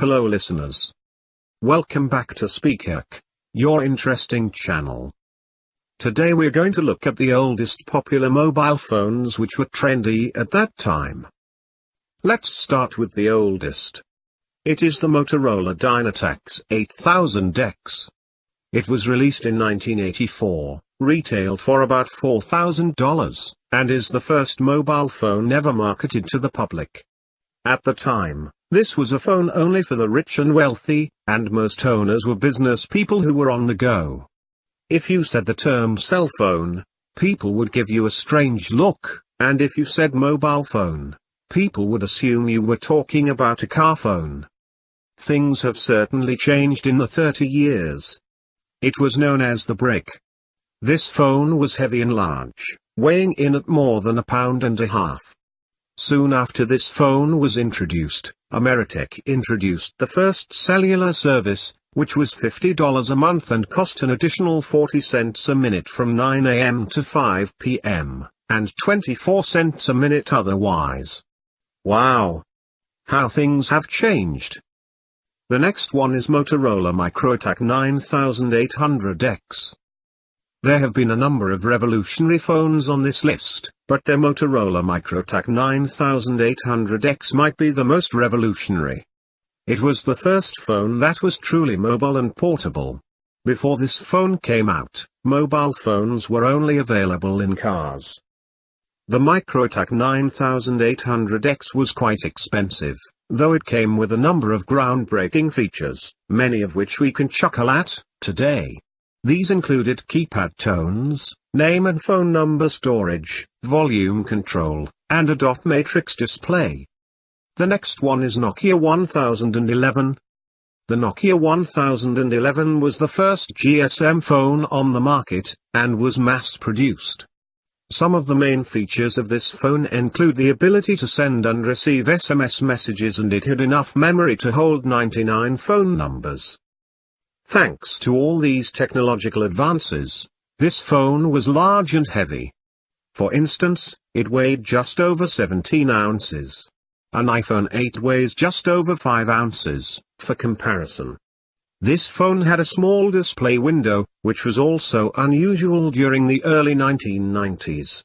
Hello listeners. Welcome back to Speakerk, your interesting channel. Today we're going to look at the oldest popular mobile phones which were trendy at that time. Let's start with the oldest. It is the Motorola DynaTAC 8000X. It was released in 1984, retailed for about $4,000, and is the first mobile phone ever marketed to the public. At the time, this was a phone only for the rich and wealthy, and most owners were business people who were on the go. If you said the term cell phone, people would give you a strange look, and if you said mobile phone, people would assume you were talking about a car phone. Things have certainly changed in the 30 years. It was known as the Brick. This phone was heavy and large, weighing in at more than 1.5 pounds. Soon after this phone was introduced, Microtech introduced the first cellular service, which was $50 a month and cost an additional 40 cents a minute from 9 a.m. to 5 p.m., and 24 cents a minute otherwise. Wow! How things have changed. The next one is Motorola Microtech 9800X. There have been a number of revolutionary phones on this list, but the Motorola Microtech 9800X might be the most revolutionary. It was the first phone that was truly mobile and portable. Before this phone came out, mobile phones were only available in cars. The Microtech 9800X was quite expensive, though it came with a number of groundbreaking features, many of which we can chuckle at today. These included keypad tones, name and phone number storage, volume control, and a dot matrix display. The next one is Nokia 1011. The Nokia 1011 was the first GSM phone on the market, and was mass-produced. Some of the main features of this phone include the ability to send and receive SMS messages, and it had enough memory to hold 99 phone numbers. Thanks to all these technological advances, this phone was large and heavy. For instance, it weighed just over 17 ounces. An iPhone 8 weighs just over 5 ounces, for comparison. This phone had a small display window, which was also unusual during the early 1990s.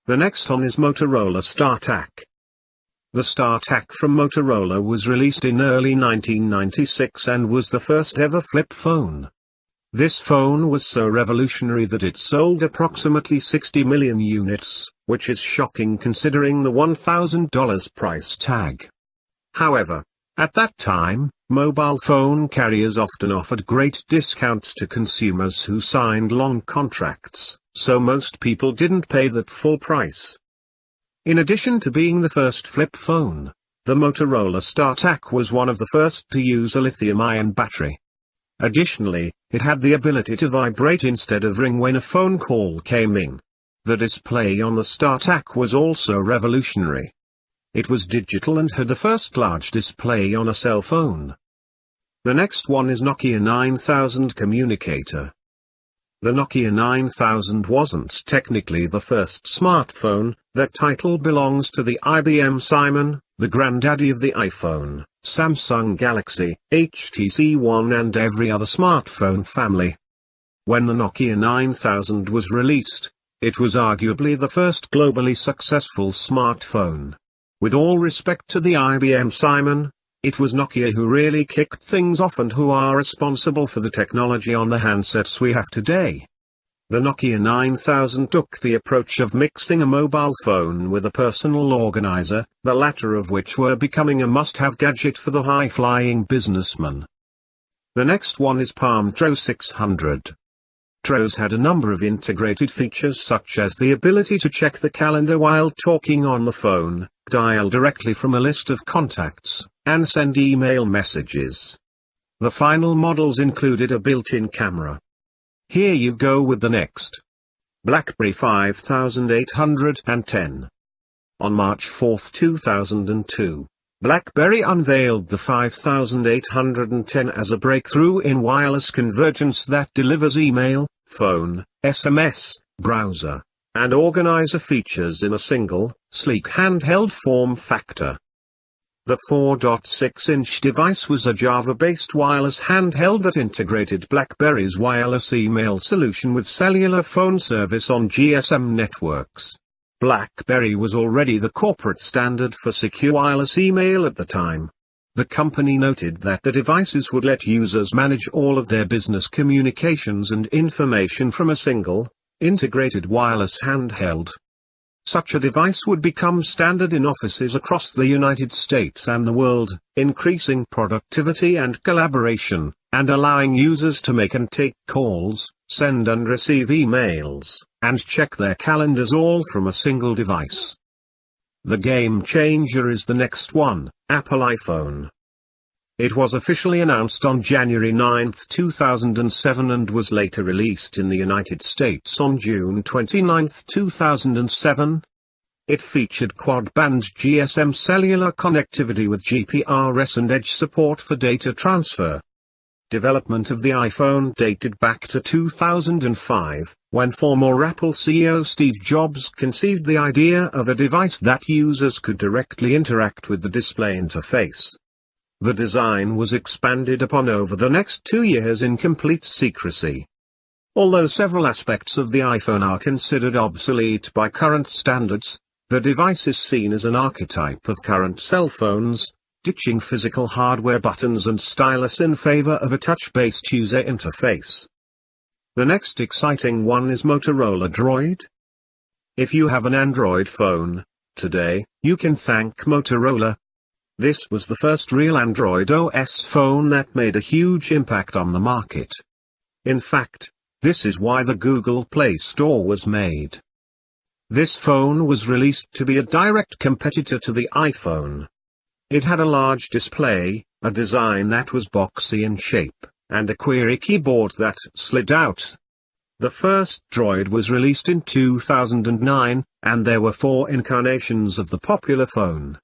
The next one is Motorola StarTAC. The StarTAC from Motorola was released in early 1996 and was the first ever flip phone. This phone was so revolutionary that it sold approximately 60 million units, which is shocking considering the $1,000 price tag. However, at that time, mobile phone carriers often offered great discounts to consumers who signed long contracts, so most people didn't pay that full price. In addition to being the first flip phone, the Motorola StarTAC was one of the first to use a lithium-ion battery. Additionally, it had the ability to vibrate instead of ring when a phone call came in. The display on the StarTAC was also revolutionary. It was digital and had the first large display on a cell phone. The next one is Nokia 9000 Communicator. The Nokia 9000 wasn't technically the first smartphone. That title belongs to the IBM Simon, the granddaddy of the iPhone, Samsung Galaxy, HTC One and every other smartphone family. When the Nokia 9000 was released, it was arguably the first globally successful smartphone. With all respect to the IBM Simon, it was Nokia who really kicked things off and who are responsible for the technology on the handsets we have today. The Nokia 9000 took the approach of mixing a mobile phone with a personal organizer, the latter of which were becoming a must-have gadget for the high-flying businessman. The next one is Palm Tros 600. Tros had a number of integrated features such as the ability to check the calendar while talking on the phone, dial directly from a list of contacts, and send email messages. The final models included a built-in camera. Here you go with the next. Blackberry 5810. On March 4, 2002, BlackBerry unveiled the 5810 as a breakthrough in wireless convergence that delivers email, phone, SMS, browser, and organizer features in a single, sleek handheld form factor. The 4.6-inch device was a Java-based wireless handheld that integrated Blackberry's wireless email solution with cellular phone service on GSM networks. Blackberry was already the corporate standard for secure wireless email at the time. The company noted that the devices would let users manage all of their business communications and information from a single, integrated wireless handheld. Such a device would become standard in offices across the United States and the world, increasing productivity and collaboration, and allowing users to make and take calls, send and receive emails, and check their calendars all from a single device. The game changer is the next one, Apple iPhone. It was officially announced on January 9, 2007 and was later released in the United States on June 29, 2007. It featured quad-band GSM cellular connectivity with GPRS and edge support for data transfer. Development of the iPhone dated back to 2005, when former Apple CEO Steve Jobs conceived the idea of a device that users could directly interact with the display interface. The design was expanded upon over the next 2 years in complete secrecy. Although several aspects of the iPhone are considered obsolete by current standards, the device is seen as an archetype of current cell phones, ditching physical hardware buttons and stylus in favor of a touch-based user interface. The next exciting one is Motorola Droid. If you have an Android phone, today, you can thank Motorola. This was the first real Android OS phone that made a huge impact on the market. In fact, this is why the Google Play Store was made. This phone was released to be a direct competitor to the iPhone. It had a large display, a design that was boxy in shape, and a query keyboard that slid out. The first Droid was released in 2009, and there were 4 incarnations of the popular phone.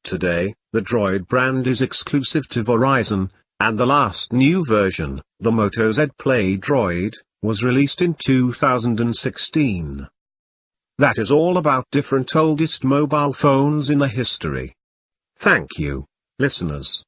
Today, the Droid brand is exclusive to Verizon, and the last new version, the Moto Z Play Droid, was released in 2016. That is all about different oldest mobile phones in the history. Thank you, listeners.